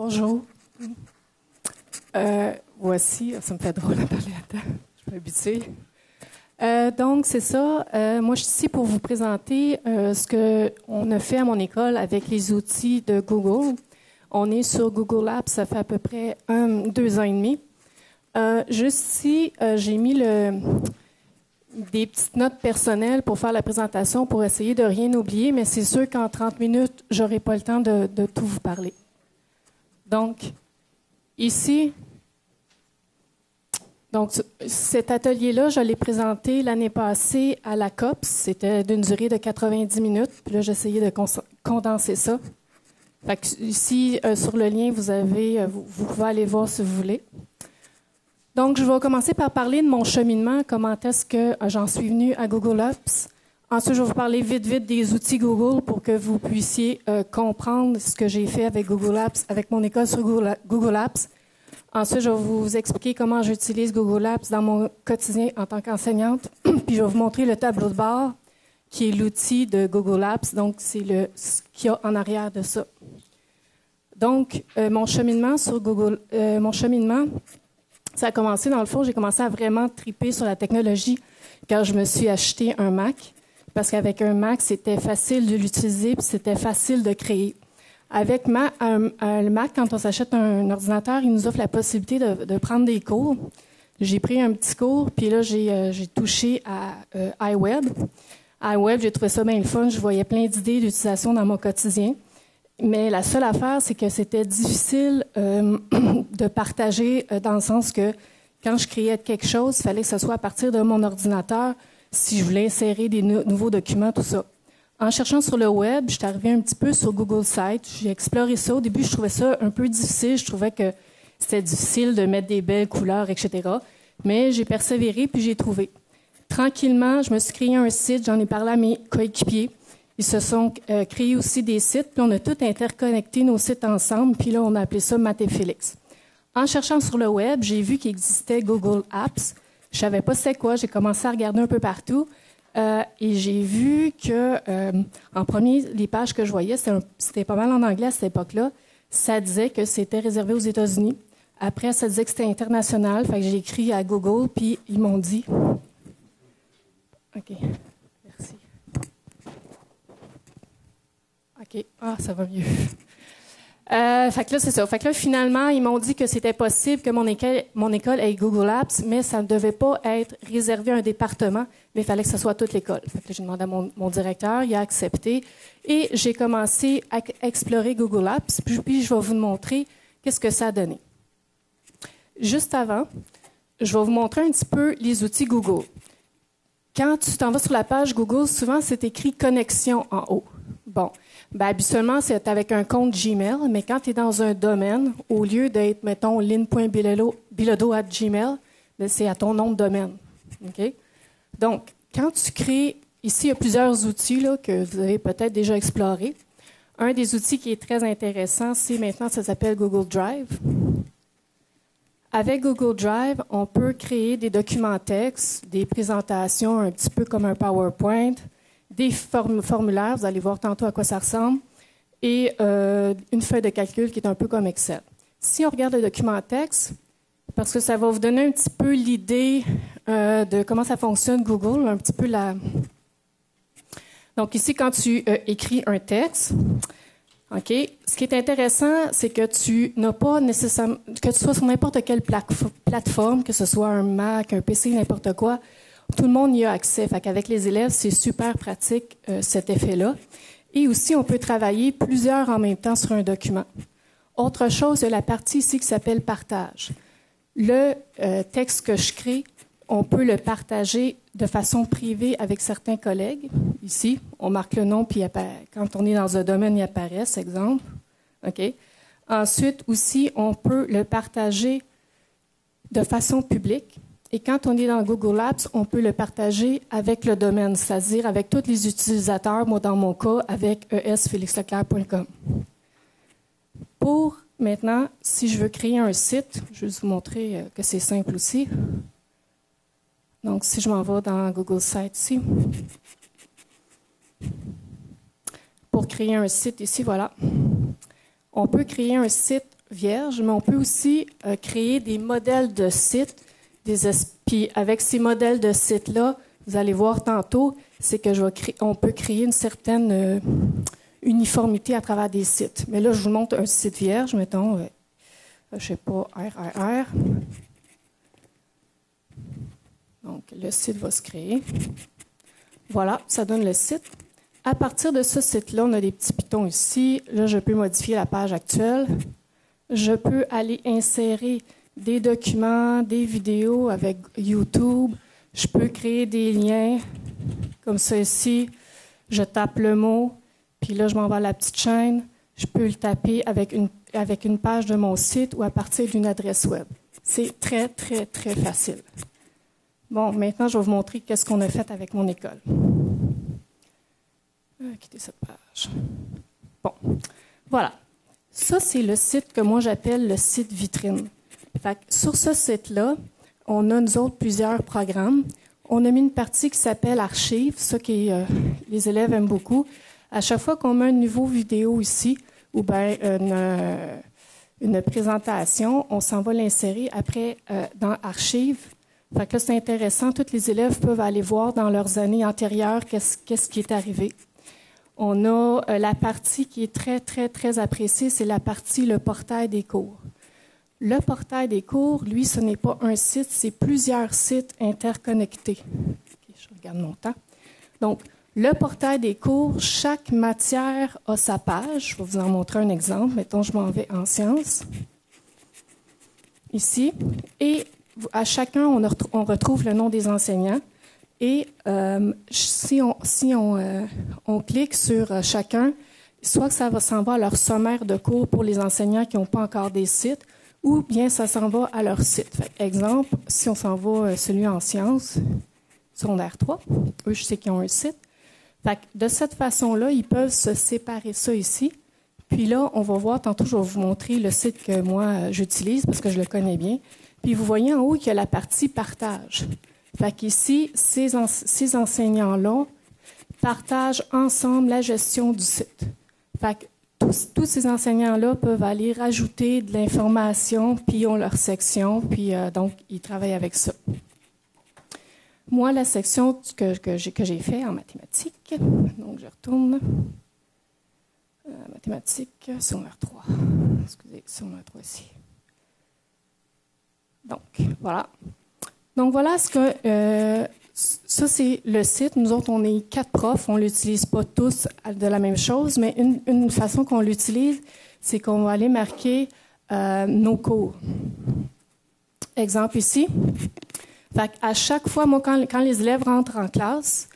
Bonjour. Voici, ça me fait drôle de parler à temps. Je suis habituée. Donc, c'est ça. Moi, je suis ici pour vous présenter ce qu'on a fait à mon école avec les outils de Google. On est sur Google Apps, ça fait à peu près 2 ans et demi. Juste ici, j'ai mis des petites notes personnelles pour faire la présentation, pour essayer de rien oublier, mais c'est sûr qu'en 30 minutes, je n'aurai pas le temps de tout vous parler. Donc, ici, cet atelier-là, je l'ai présenté l'année passée à la COPS. C'était d'une durée de 90 minutes. Puis là, j'essayais de condenser ça. Fait que ici, sur le lien, vous pouvez aller voir si vous voulez. Donc, je vais commencer par parler de mon cheminement, comment est-ce que j'en suis venue à Google Apps. Ensuite, je vais vous parler vite des outils Google pour que vous puissiez comprendre ce que j'ai fait avec Google Apps, avec mon école sur Google Apps. Ensuite, je vais vous expliquer comment j'utilise Google Apps dans mon quotidien en tant qu'enseignante. Puis, je vais vous montrer le tableau de bord, qui est l'outil de Google Apps. Donc, c'est ce qu'il y a en arrière de ça. Donc, mon cheminement, ça a commencé, dans le fond, j'ai commencé à vraiment triper sur la technologie quand je me suis acheté un Mac. Parce qu'avec un Mac, c'était facile de l'utiliser puis c'était facile de créer. Avec le Mac, quand on s'achète un ordinateur, il nous offre la possibilité de prendre des cours. J'ai pris un petit cours, puis là, j'ai touché à iWeb. iWeb, j'ai trouvé ça bien le fun. Je voyais plein d'idées d'utilisation dans mon quotidien. Mais la seule affaire, c'est que c'était difficile de partager dans le sens que quand je créais quelque chose, il fallait que ce soit à partir de mon ordinateur si je voulais insérer des nouveaux documents, tout ça. En cherchant sur le web, je suis arrivée un petit peu sur Google Sites. J'ai exploré ça. Au début, je trouvais ça un peu difficile. Je trouvais que c'était difficile de mettre des belles couleurs, etc. Mais j'ai persévéré, puis j'ai trouvé. Tranquillement, je me suis créé un site. J'en ai parlé à mes coéquipiers. Ils se sont créés aussi des sites, puis on a tout interconnecté nos sites ensemble, puis là, on a appelé ça Matt et Félix. En cherchant sur le web, j'ai vu qu'il existait Google Apps. Je savais pas c'est quoi, j'ai commencé à regarder un peu partout, et j'ai vu que, en premier, les pages que je voyais, c'était pas mal en anglais à cette époque-là. Ça disait que c'était réservé aux États-Unis. Après, ça disait que c'était international, fait que j'ai écrit à Google, puis ils m'ont dit... OK. OK. Ah, ça va mieux. Fait que là, c'est ça. Fait que là, finalement, ils m'ont dit que c'était possible que mon école ait Google Apps, mais ça ne devait pas être réservé à un département, mais il fallait que ce soit toute l'école. Fait que là, j'ai demandé à mon directeur, il a accepté, et j'ai commencé à explorer Google Apps, puis je vais vous montrer qu'est-ce que ça a donné. Juste avant, je vais vous montrer un petit peu les outils Google. Quand tu t'en vas sur la page Google, souvent, c'est écrit « Connexion » en haut. Bon. Bien, habituellement, c'est avec un compte Gmail, mais quand tu es dans un domaine, au lieu d'être, mettons, lynn.bilodeau@gmail, c'est à ton nom de domaine. OK? Donc, quand tu crées, ici, il y a plusieurs outils là, que vous avez peut-être déjà explorés. Un des outils qui est très intéressant, c'est maintenant, ça s'appelle Google Drive. Avec Google Drive, on peut créer des documents textes, des présentations un petit peu comme un PowerPoint, des formulaires, vous allez voir tantôt à quoi ça ressemble, et une feuille de calcul qui est un peu comme Excel. Si on regarde le document texte, parce que ça va vous donner un petit peu l'idée de comment ça fonctionne Google, un petit peu Donc ici, quand tu écris un texte, OK, ce qui est intéressant, c'est que tu n'as pas nécessairement, que tu sois sur n'importe quelle plateforme, que ce soit un Mac, un PC, n'importe quoi, tout le monde y a accès. Fait qu'avec les élèves, c'est super pratique, cet effet-là. Et aussi, on peut travailler plusieurs en même temps sur un document. Autre chose, il y a la partie ici qui s'appelle « Partage ». Le texte que je crée, on peut le partager de façon privée avec certains collègues. Ici, on marque le nom, puis quand on est dans un domaine, il apparaît, cet exemple. OK? Ensuite, aussi, on peut le partager de façon publique. Et quand on est dans Google Apps, on peut le partager avec le domaine, c'est-à-dire avec tous les utilisateurs, moi dans mon cas, avec esfelixleclerc.com. Pour maintenant, si je veux créer un site, je vais vous montrer que c'est simple aussi. Donc, si je m'en vais dans Google Sites ici, pour créer un site ici, voilà. On peut créer un site vierge, mais on peut aussi créer des modèles de sites. Puis avec ces modèles de sites-là, vous allez voir tantôt, c'est que on peut créer une certaine uniformité à travers des sites. Mais là, je vous montre un site vierge, mettons, je ne sais pas, RRR. Donc, le site va se créer. Voilà, ça donne le site. À partir de ce site-là, on a des petits pitons ici. Là, je peux modifier la page actuelle. Je peux aller insérer des documents, des vidéos avec YouTube. Je peux créer des liens comme ça ici. Je tape le mot, puis là, je m'en vais à la petite chaîne. Je peux le taper avec une page de mon site ou à partir d'une adresse web. C'est très, très, très facile. Bon, maintenant, je vais vous montrer qu'est-ce qu'on a fait avec mon école. Quitter cette page. Bon, voilà. Ça, c'est le site que moi, j'appelle le site vitrine. Fait que sur ce site-là, on a, nous autres, plusieurs programmes. On a mis une partie qui s'appelle Archives, ça qui les élèves aiment beaucoup. À chaque fois qu'on met une nouvelle vidéo ici, ou bien une présentation, on s'en va l'insérer après dans Archives. Fait que là, c'est intéressant. Tous les élèves peuvent aller voir dans leurs années antérieures qu'est-ce qui est arrivé. On a la partie qui est très, très, très appréciée, c'est la partie le portail des cours. Le portail des cours, lui, ce n'est pas un site, c'est plusieurs sites interconnectés. Okay, je regarde mon temps. Donc, le portail des cours, chaque matière a sa page. Je vais vous en montrer un exemple. Mettons, je m'en vais en sciences. Ici. Et à chacun, on retrouve le nom des enseignants. Et si on clique sur chacun, soit que ça s'en va à leur sommaire de cours pour les enseignants qui n'ont pas encore des sites, ou bien ça s'en va à leur site. Fait, exemple, si on s'en va celui en sciences, secondaire 3, eux, je sais qu'ils ont un site. Fait, de cette façon-là, ils peuvent se séparer ça ici. Puis là, on va voir, tantôt, je vais vous montrer le site que moi, j'utilise parce que je le connais bien. Puis vous voyez en haut qu'il y a la partie partage. Fait qu'ici, ces enseignants-là partagent ensemble la gestion du site. Fait que tous ces enseignants-là peuvent aller rajouter de l'information, puis ils ont leur section, puis donc ils travaillent avec ça. Moi, la section que j'ai fait en mathématiques, donc je retourne. Mathématiques, secondaire 3. Excusez, secondaire 3 ici. Donc, voilà. Donc, voilà ce que... ça, c'est le site. Nous autres, on est 4 profs. On ne l'utilise pas tous de la même chose, mais une façon qu'on l'utilise, c'est qu'on va aller marquer nos cours. Exemple ici. Fait à chaque fois, moi, quand les élèves rentrent en classe,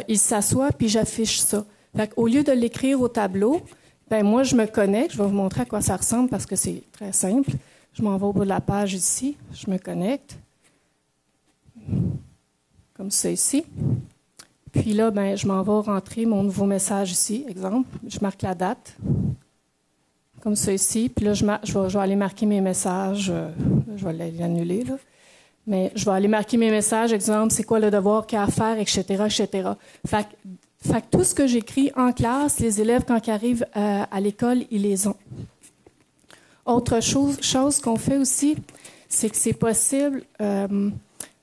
ils s'assoient, puis j'affiche ça. Fait au lieu de l'écrire au tableau, ben moi, je me connecte. Je vais vous montrer à quoi ça ressemble parce que c'est très simple. Je m'en vais au bout de la page ici. Je me connecte. Comme ça ici. Puis là, ben, je m'en vais rentrer mon nouveau message ici, exemple. Je marque la date. Comme ça ici. Puis là, je vais aller marquer mes messages. Je vais l'annuler, là. Mais je vais aller marquer mes messages, exemple, c'est quoi le devoir qu'il y a à faire, etc., etc. Fait que tout ce que j'écris en classe, les élèves, quand ils arrivent à l'école, ils les ont. Autre chose qu'on fait aussi, c'est que c'est possible,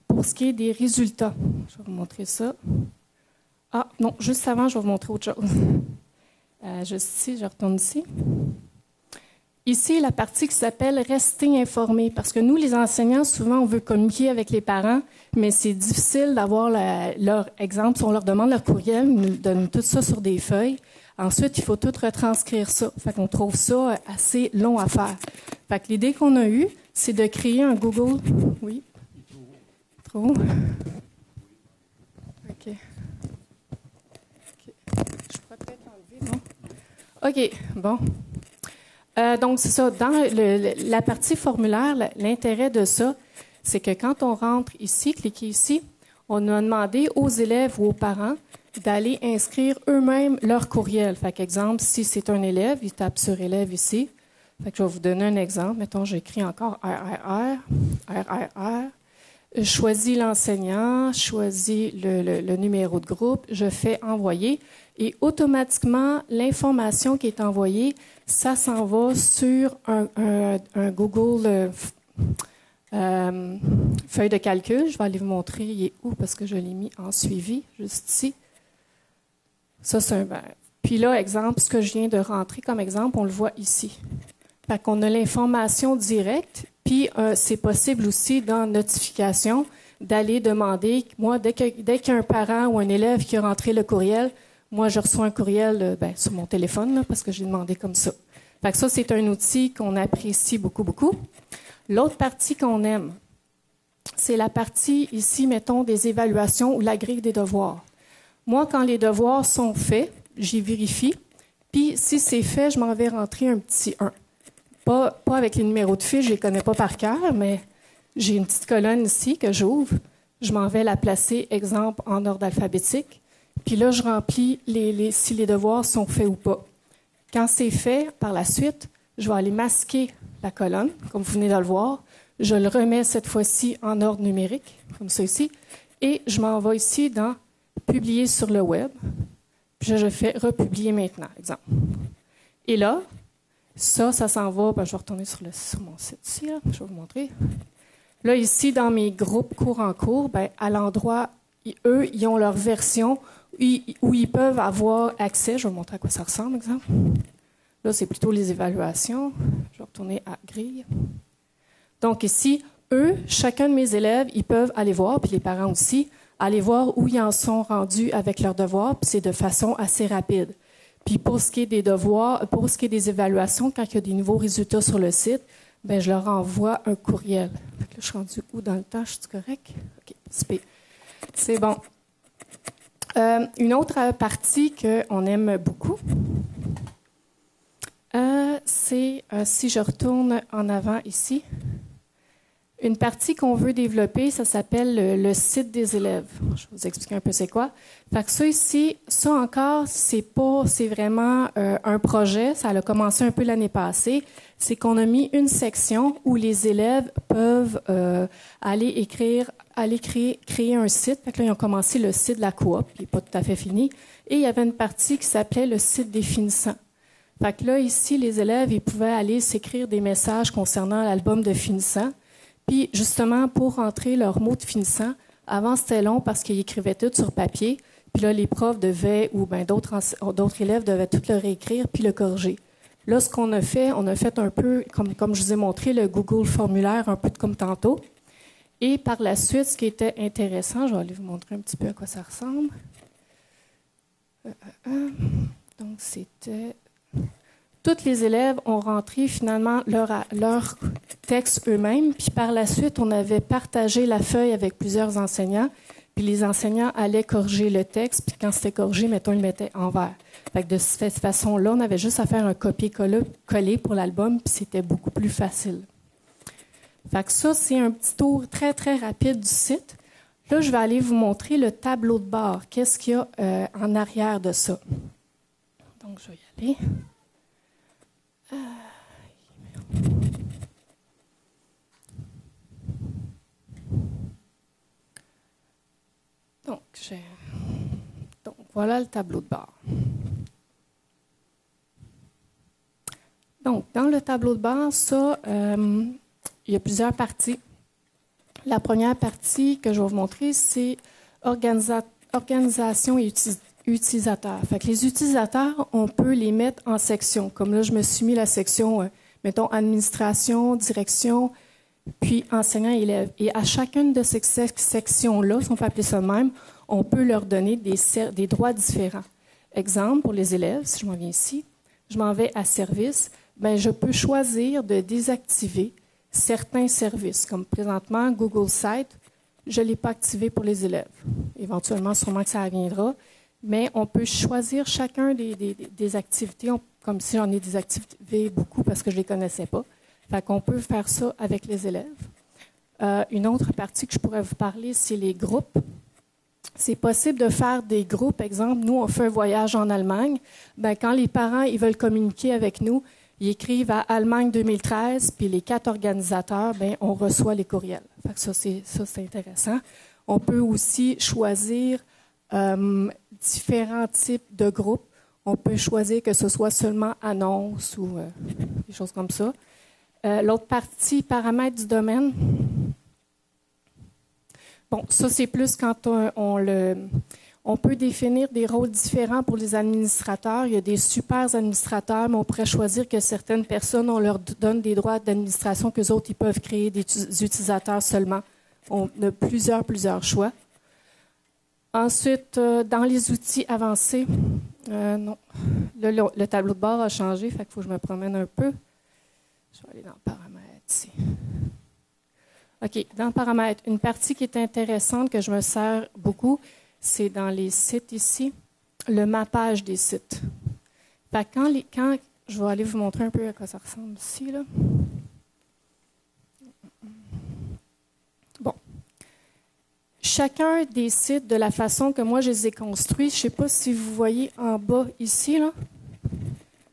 pour ce qui est des résultats. Je vais vous montrer ça. Ah, non, juste avant, je vais vous montrer autre chose. Juste ici, je retourne ici. Ici, la partie qui s'appelle « Rester informé », parce que nous, les enseignants, souvent, on veut communiquer avec les parents, mais c'est difficile d'avoir leur exemple. Si on leur demande leur courriel, ils nous donnent tout ça sur des feuilles. Ensuite, il faut tout retranscrire ça. Fait qu'on trouve ça assez long à faire. Fait que l'idée qu'on a eue, c'est de créer un Google... Oui? Trop? OK. Je pourrais peut-être enlever, non? OK, bon. Donc, c'est ça. Dans la partie formulaire, l'intérêt de ça, c'est que quand on rentre ici, cliquez ici, on a demandé aux élèves ou aux parents d'aller inscrire eux-mêmes leur courriel. Fait qu'exemple, si c'est un élève, il tape sur élève ici. Fait que je vais vous donner un exemple. Mettons, j'écris encore RRR. Je choisis l'enseignant, je choisis le numéro de groupe, je fais envoyer. Et automatiquement, l'information qui est envoyée, ça s'en va sur un Google feuille de calcul. Je vais aller vous montrer, il est où, parce que je l'ai mis en suivi, juste ici. Ça, c'est un... Puis là, exemple, ce que je viens de rentrer comme exemple, on le voit ici. Fait qu'on a l'information directe, puis c'est possible aussi dans notification d'aller demander, moi, dès qu'il y a un parent ou un élève qui a rentré le courriel, moi, je reçois un courriel sur mon téléphone, là, parce que j'ai demandé comme ça. Fait que ça, c'est un outil qu'on apprécie beaucoup, beaucoup. L'autre partie qu'on aime, c'est la partie ici, mettons, des évaluations ou la grille des devoirs. Moi, quand les devoirs sont faits, j'y vérifie. Puis, si c'est fait, je m'en vais rentrer un petit 1. Pas avec les numéros de fiches, je ne les connais pas par cœur, mais j'ai une petite colonne ici que j'ouvre. Je m'en vais la placer, exemple, en ordre alphabétique. Puis là, je remplis si les devoirs sont faits ou pas. Quand c'est fait, par la suite, je vais aller masquer la colonne, comme vous venez de le voir. Je le remets cette fois-ci en ordre numérique, comme ça ici. Et je m'en vais ici dans « Publier sur le web ». Puis je fais « Republier maintenant », exemple. Et là, ça s'en va. Je vais retourner sur mon site ici, là. Je vais vous montrer. Là, ici, dans mes groupes cours en cours, à l'endroit, eux, ils ont leur version où ils peuvent avoir accès. Je vais vous montrer à quoi ça ressemble, exemple. Là, c'est plutôt les évaluations. Je vais retourner à grille. Donc ici, eux, chacun de mes élèves, ils peuvent aller voir, puis les parents aussi, aller voir où ils en sont rendus avec leurs devoirs, puis c'est de façon assez rapide. Puis pour ce qui est des devoirs, pour ce qui est des évaluations, quand il y a des nouveaux résultats sur le site, je leur envoie un courriel. Fait que là, je suis rendue où dans le temps? Je suis correct? OK, c'est bon. Une autre partie qu'on aime beaucoup, c'est, si je retourne en avant ici, une partie qu'on veut développer, ça s'appelle le site des élèves. Je vais vous expliquer un peu c'est quoi. Fait que ça ici, ça encore, c'est vraiment un projet. Ça a commencé un peu l'année passée. C'est qu'on a mis une section où les élèves peuvent aller créer un site. Fait que là, ils ont commencé le site de la coop, qui n'est pas tout à fait fini. Et il y avait une partie qui s'appelait le site des finissants. Fait que là, ici, les élèves, ils pouvaient aller s'écrire des messages concernant l'album de finissants. Puis, justement, pour rentrer leurs mots de finissant, avant, c'était long parce qu'ils écrivaient tout sur papier. Puis là, les profs devaient, ou d'autres élèves devaient tout le réécrire puis le corriger. Là, ce qu'on a fait un peu, comme je vous ai montré, le Google formulaire, un peu comme tantôt. Et par la suite, ce qui était intéressant, je vais aller vous montrer un petit peu à quoi ça ressemble. Donc, c'était... Tous les élèves ont rentré finalement leur texte eux-mêmes, puis par la suite, on avait partagé la feuille avec plusieurs enseignants, puis les enseignants allaient corriger le texte, puis quand c'était corrigé, mettons, ils le mettaient en vert. Fait que de cette façon-là, on avait juste à faire un copier-coller pour l'album, puis c'était beaucoup plus facile. Fait que ça, c'est un petit tour très, très rapide du site. Là, je vais aller vous montrer le tableau de bord. Qu'est-ce qu'il y a en arrière de ça? Donc, je vais y aller. Donc, voilà le tableau de bord. Donc, dans le tableau de bord, ça, il y a plusieurs parties. La première partie que je vais vous montrer, c'est organisation et utilisateurs. Fait que les utilisateurs, on peut les mettre en sections. Comme là, je me suis mis la section, mettons, administration, direction, puis enseignants et élèves. Et à chacune de ces sections-là, si on peut appeler ça de même, on peut leur donner des droits différents. Exemple, pour les élèves, si je m'en viens ici, je m'en vais à service, je peux choisir de désactiver certains services, comme présentement Google Site, je ne l'ai pas activé pour les élèves. Éventuellement, sûrement que ça viendra, mais on peut choisir chacun des activités, comme si j'en ai désactivé beaucoup parce que je ne les connaissais pas. Fait qu'on peut faire ça avec les élèves. Une autre partie que je pourrais vous parler, c'est les groupes. C'est possible de faire des groupes. Exemple, nous, on fait un voyage en Allemagne. Quand les parents ils veulent communiquer avec nous, ils écrivent à Allemagne 2013, puis les 4 organisateurs, on reçoit les courriels. Fait que ça, c'est intéressant. On peut aussi choisir différents types de groupes. On peut choisir que ce soit seulement annonce ou des choses comme ça. L'autre partie, paramètres du domaine. Bon, ça, c'est plus quand on peut définir des rôles différents pour les administrateurs. Il y a des super administrateurs, mais on pourrait choisir que certaines personnes, on leur donne des droits d'administration qu'eux autres, ils peuvent créer des utilisateurs seulement. On a plusieurs choix. Ensuite, dans les outils avancés, non, le tableau de bord a changé, fait qu'il faut que je me promène un peu. Je vais aller dans paramètres ici. OK, dans paramètres, une partie qui est intéressante que je me sers beaucoup, c'est dans les sites ici, le mappage des sites. Fait que quand je vais aller vous montrer un peu à quoi ça ressemble ici, là. Bon. Chacun des sites, de la façon que moi je les ai construits, je ne sais pas si vous voyez en bas ici, là.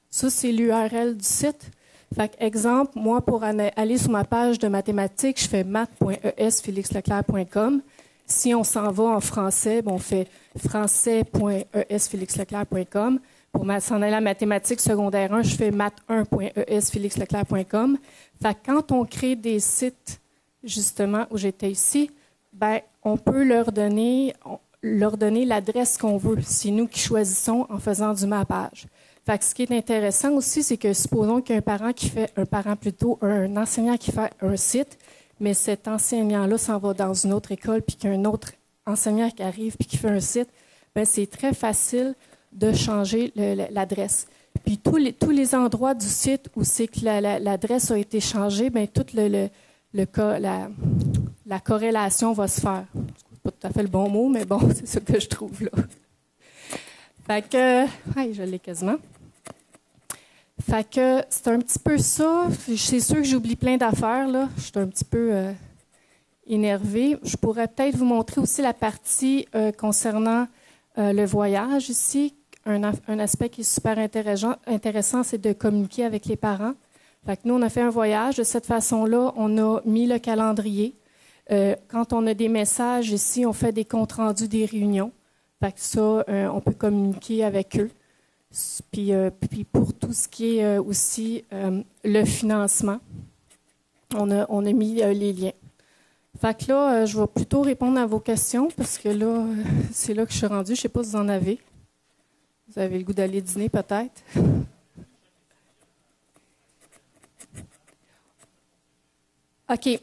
Ça, c'est l'URL du site. Fait que, exemple, moi, pour aller sur ma page de mathématiques, je fais math.esfelixleclerc.com. Si on s'en va en français, on fait français.esfelixleclerc.com. Pour s'en aller à mathématiques secondaire 1, je fais math1.esfelixleclerc.com. Fait que quand on crée des sites, justement, où j'étais ici, ben, on peut leur donner l'adresse qu'on veut. C'est nous qui choisissons en faisant du mappage. Fait que ce qui est intéressant aussi, c'est que supposons qu'il y a un enseignant qui fait un site, mais cet enseignant-là s'en va dans une autre école, puis qu'il y a un autre enseignant qui arrive puis qui fait un site, bien, c'est très facile de changer l'adresse. Puis tous les endroits du site où c'est que l'adresse a été changée, bien, toute la corrélation va se faire. C'est pas tout à fait le bon mot, mais bon, c'est ce que je trouve là. Fait que, je l'ai quasiment. Fait que c'est un petit peu ça. C'est sûr que j'oublie plein d'affaires, là. Je suis un petit peu énervée. Je pourrais peut-être vous montrer aussi la partie concernant le voyage ici. Un aspect qui est super intéressant, c'est de communiquer avec les parents. Fait que nous, on a fait un voyage. De cette façon-là, on a mis le calendrier. Quand on a des messages ici, on fait des comptes rendus des réunions. Fait que ça, on peut communiquer avec eux. Puis pour tout ce qui est aussi le financement, on a mis les liens. Fait que là, je vais plutôt répondre à vos questions parce que là, c'est là que je suis rendue. Je ne sais pas si vous en avez. Vous avez le goût d'aller dîner peut-être? OK.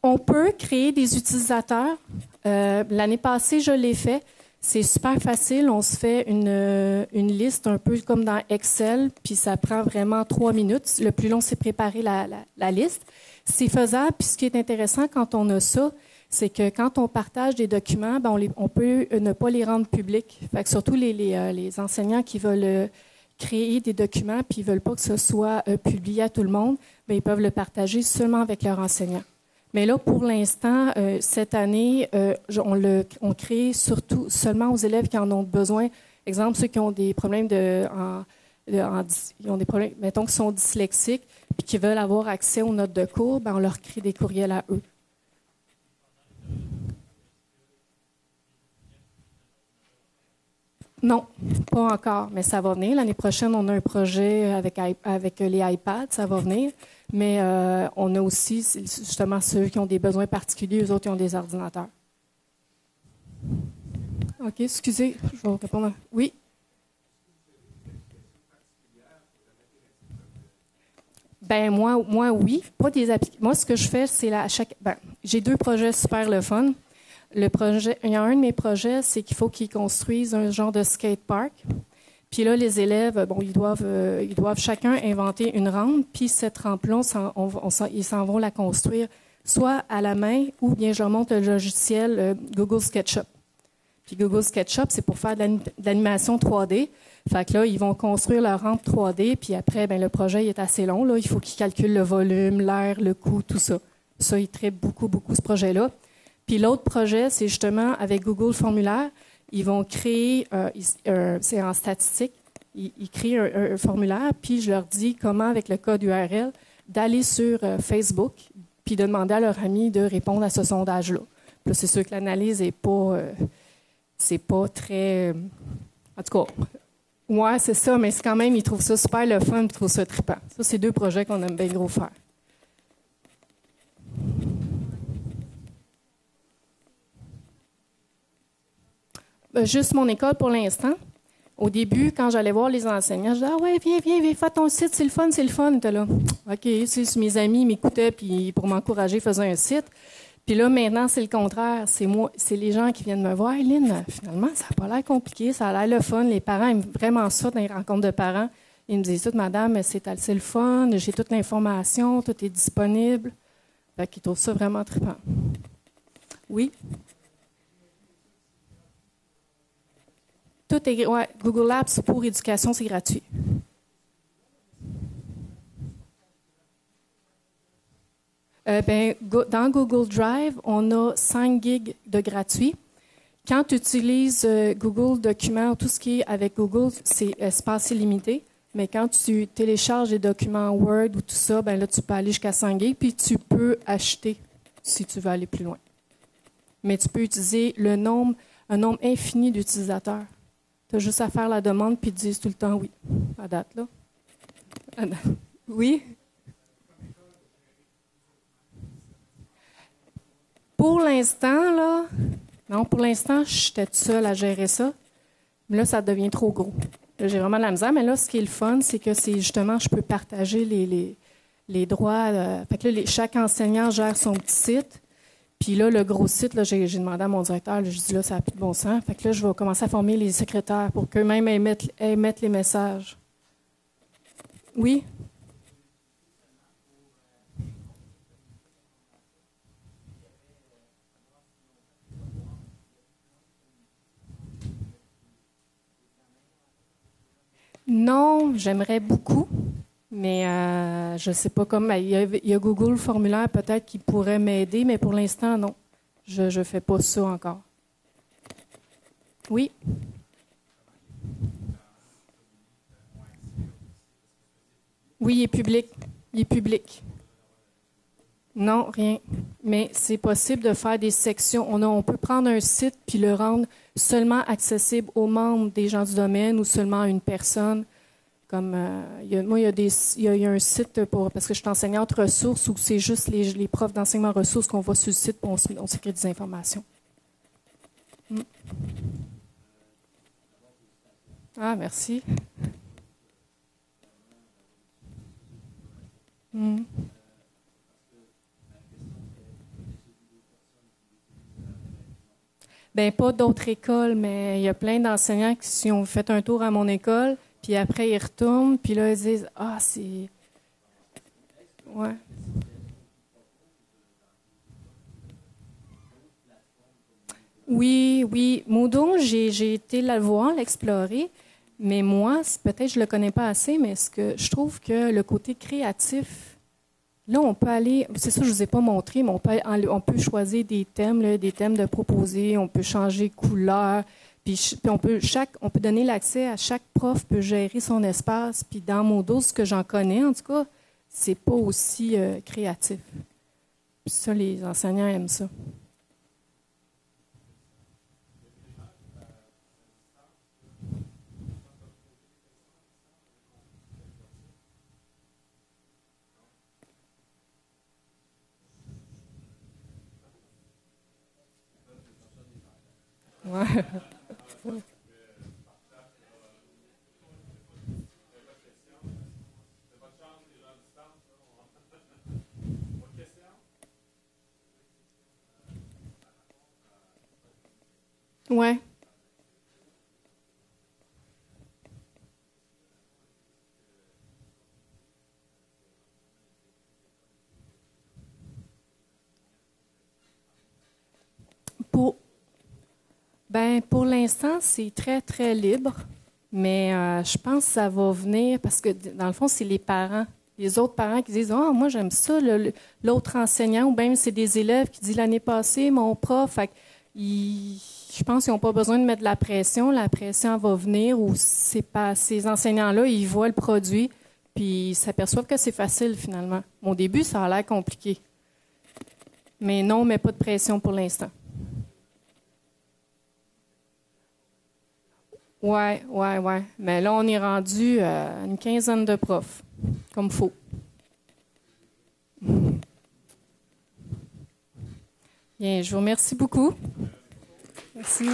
On peut créer des utilisateurs. L'année passée, je l'ai fait. C'est super facile. On se fait une liste un peu comme dans Excel, puis ça prend vraiment 3 minutes. Le plus long, c'est préparer la liste. C'est faisable, puis ce qui est intéressant quand on a ça, c'est que quand on partage des documents, ben on peut ne pas les rendre publics. Fait que surtout les enseignants qui veulent créer des documents puis ils veulent pas que ce soit publié à tout le monde, ben ils peuvent le partager seulement avec leurs enseignants. Mais là, pour l'instant, cette année, on crée seulement aux élèves qui en ont besoin. Exemple, ceux qui ont des problèmes mettons, qui sont dyslexiques puis qui veulent avoir accès aux notes de cours, ben on leur crée des courriels à eux. Non, pas encore, mais ça va venir. L'année prochaine, on a un projet avec les iPads, ça va venir. Mais on a aussi, justement, ceux qui ont des besoins particuliers, eux autres, qui ont des ordinateurs. OK, excusez, je vais vous répondre. Oui? Ben moi, oui. Pas des moi, ce que je fais, c'est j'ai 2 projets super le fun. Il y a un de mes projets, c'est qu'il faut qu'ils construisent un genre de skatepark. Puis là, les élèves, ils doivent chacun inventer une rampe. Puis cette rampe-là, ils s'en vont la construire soit à la main ou bien je leur montre le logiciel Google SketchUp. Puis Google SketchUp, c'est pour faire de l'animation 3D. Fait que là, ils vont construire leur rampe 3D. Puis après, le projet il est assez long. Là. Il faut qu'ils calculent le volume, l'air, le coût, tout ça. Ça, ils traitent beaucoup, ce projet-là. Puis l'autre projet, c'est justement avec Google Formulaire. Ils vont créer, c'est en statistique, ils créent un formulaire, puis je leur dis comment, avec le code URL, d'aller sur Facebook, puis de demander à leurs amis de répondre à ce sondage-là. Puis là, c'est sûr que l'analyse n'est pas... c'est pas très... En tout cas, ouais, c'est ça, mais c'est quand même, ils trouvent ça super le fun, ils trouvent ça trippant. Ça, c'est 2 projets qu'on aime bien gros faire. Juste mon école pour l'instant. Au début, quand j'allais voir les enseignants, je disais « Ah ouais, viens, fais ton site, c'est le fun. » Ils étaient là. OK, c'est mes amis m'écoutaient, puis pour m'encourager, ils faisaient un site. Puis là, maintenant, c'est le contraire. C'est les gens qui viennent me voir. « Lynn, finalement, ça n'a pas l'air compliqué, ça a l'air le fun. » Les parents aiment vraiment ça dans les rencontres de parents. Ils me disent « Tout, madame, c'est le fun, j'ai toute l'information, tout est disponible. » Fait qu'ils trouvent ça vraiment trippant. Oui? Tout est, ouais, Google Apps pour éducation, c'est gratuit. Dans Google Drive, on a 5 gigs de gratuit. Quand tu utilises Google Documents, tout ce qui est avec Google, c'est espace illimité. Mais quand tu télécharges des documents Word ou tout ça, ben là, tu peux aller jusqu'à 5 gigs, puis tu peux acheter si tu veux aller plus loin. Mais tu peux utiliser un nombre infini d'utilisateurs. Tu as juste à faire la demande, puis ils te disent tout le temps oui. À date, là. À date. Oui? Pour l'instant, là, non, pour l'instant, j'étais toute seule à gérer ça. Mais là, ça devient trop gros. J'ai vraiment de la misère. Mais là, ce qui est le fun, c'est que c'est justement, je peux partager les droits. Fait que là, chaque enseignant gère son petit site. Puis là, le gros site, là, j'ai demandé à mon directeur, là, je dis là, ça n'a plus de bon sens. Fait que là, je vais commencer à former les secrétaires pour qu'eux-mêmes émettent les messages. Oui? Non, j'aimerais beaucoup, mais je ne sais pas comment. Il y a Google Formulaire peut-être qui pourrait m'aider, mais pour l'instant, non. Je ne fais pas ça encore. Oui? Oui, il est public. Il est public. Non, rien. Mais c'est possible de faire des sections. On peut prendre un site puis le rendre seulement accessible aux membres des gens du domaine ou seulement à une personne. Comme moi, il y a un site parce que je suis enseignante ressources où c'est juste les profs d'enseignement ressources qu'on va sur le site et on s'écrit des informations. Ah, merci. Bien, pas d'autres écoles, mais il y a plein d'enseignants qui ont fait un tour à mon école, puis après, ils retournent, puis là, ils disent « Ah, c'est... » Ouais. Oui. Moodle, j'ai été la voir, l'explorer, mais moi, peut-être je le connais pas assez, mais ce que je trouve que le côté créatif, là, on peut aller, c'est ça, je ne vous ai pas montré, mais on peut choisir des thèmes, là, des thèmes de proposer, on peut changer couleur, puis on peut donner l'accès à chaque prof peut gérer son espace, puis dans Moodle, ce que j'en connais, en tout cas, c'est pas aussi créatif. Puis ça, les enseignants aiment ça. Ouais. Ouais. Pour, pour l'instant, c'est très, très libre, mais je pense que ça va venir parce que, dans le fond, c'est les autres parents qui disent « Ah, moi, j'aime ça, l'autre enseignant » ou bien c'est des élèves qui disent « L'année passée, mon prof... » Fait je pense qu'ils n'ont pas besoin de mettre de la pression. La pression va venir ou ces enseignants-là, ils voient le produit puis ils s'aperçoivent que c'est facile, finalement. Au début, ça a l'air compliqué. Mais non, mais pas de pression pour l'instant. Ouais. Mais là, on est rendu à une quinzaine de profs, comme faut. Bien, je vous remercie beaucoup. Merci.